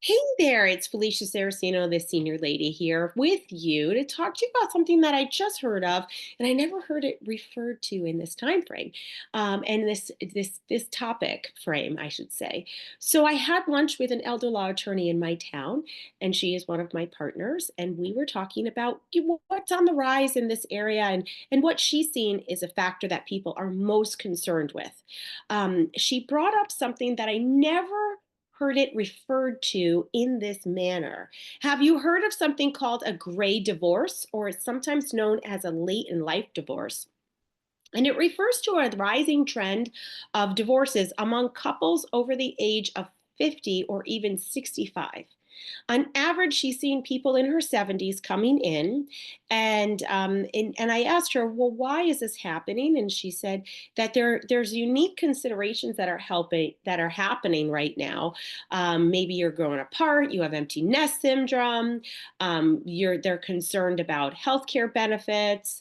Hey there, it's Felicia Saraceno, the senior lady here with you to talk to you about something that I just heard of, and I never heard it referred to in this time frame, and this topic frame, I should say. So I had lunch with an elder law attorney in my town, and she is one of my partners, and we were talking about what's on the rise in this area, and what she's seen is a factor that people are most concerned with. She brought up something that I never heard it referred to in this manner. Have you heard of something called a gray divorce, or it's sometimes known as a late in life divorce? And it refers to a rising trend of divorces among couples over the age of 50 or even 65. On average, she's seen people in her 70s coming in, and I asked her, well, why is this happening? And she said that there's unique considerations that are happening right now. Maybe you're growing apart, you have empty nest syndrome, they're concerned about healthcare benefits,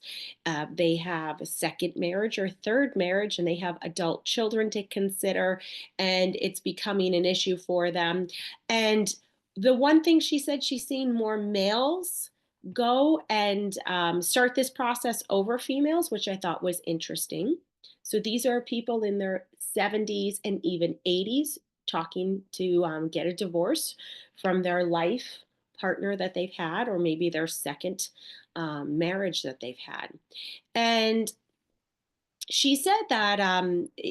they have a second marriage or third marriage, and they have adult children to consider, and it's becoming an issue for them. And the one thing she said, she's seen more males go and start this process over females, which I thought was interesting. So these are people in their 70s and even 80s talking to get a divorce from their life partner that they've had, or maybe their second marriage that they've had. And she said that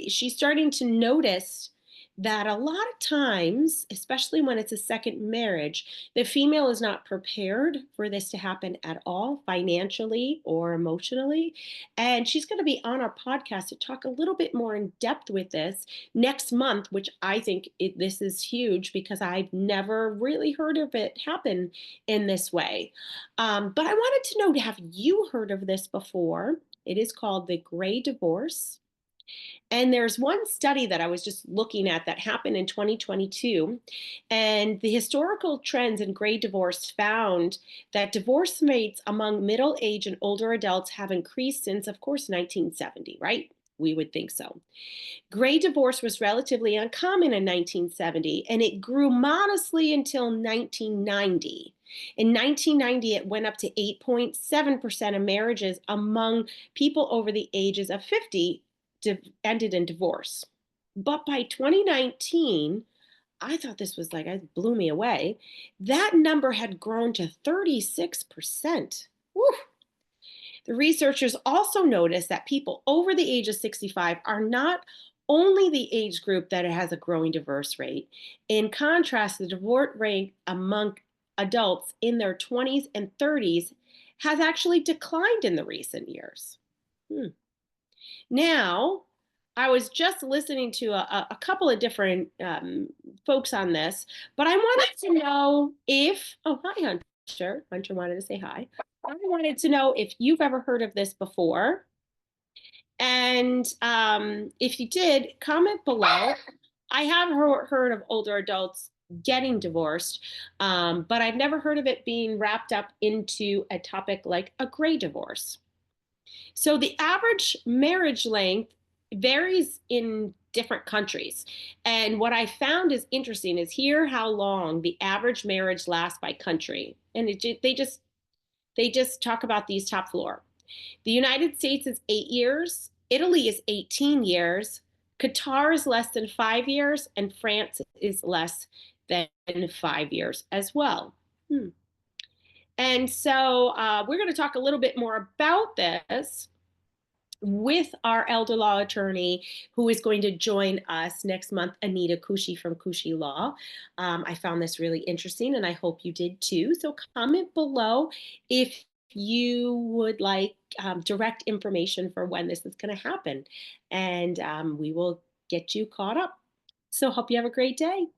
she's starting to notice that a lot of times, especially when it's a second marriage, the female is not prepared for this to happen at all, financially or emotionally. And she's going to be on our podcast to talk a little bit more in depth with this next month, which I think this is huge because I've never really heard of it happen in this way. But I wanted to know, have you heard of this before? It is called the gray divorce. And there's one study that I was just looking at that happened in 2022. And the historical trends in gray divorce found that divorce rates among middle age and older adults have increased since, of course, 1970, right? We would think so. Gray divorce was relatively uncommon in 1970, and it grew modestly until 1990. In 1990, it went up to 8.7% of marriages among people over the ages of 50 ended in divorce. But by 2019, I thought this was like, it blew me away. That number had grown to 36%. Woo. The researchers also noticed that people over the age of 65 are not only the age group that has a growing divorce rate. In contrast, the divorce rate among adults in their 20s and 30s has actually declined in the recent years. Hmm. Now, I was just listening to a couple of different folks on this, but I wanted to know if, oh, hi, Hunter. Hunter wanted to say hi. I wanted to know if you've ever heard of this before. And if you did, comment below. I have heard of older adults getting divorced, but I've never heard of it being wrapped up into a topic like a gray divorce. So the average marriage length varies in different countries. And what I found is interesting is here how long the average marriage lasts by country. And they just talk about these top floor. The United States is 8 years, Italy is 18 years, Qatar is less than 5 years, and France is less than 5 years as well. And so we're going to talk a little bit more about this with our elder law attorney who is going to join us next month, Anita Kushi from Kushi Law. I found this really interesting and I hope you did too. So comment below if you would like direct information for when this is going to happen, and we will get you caught up. So hope you have a great day.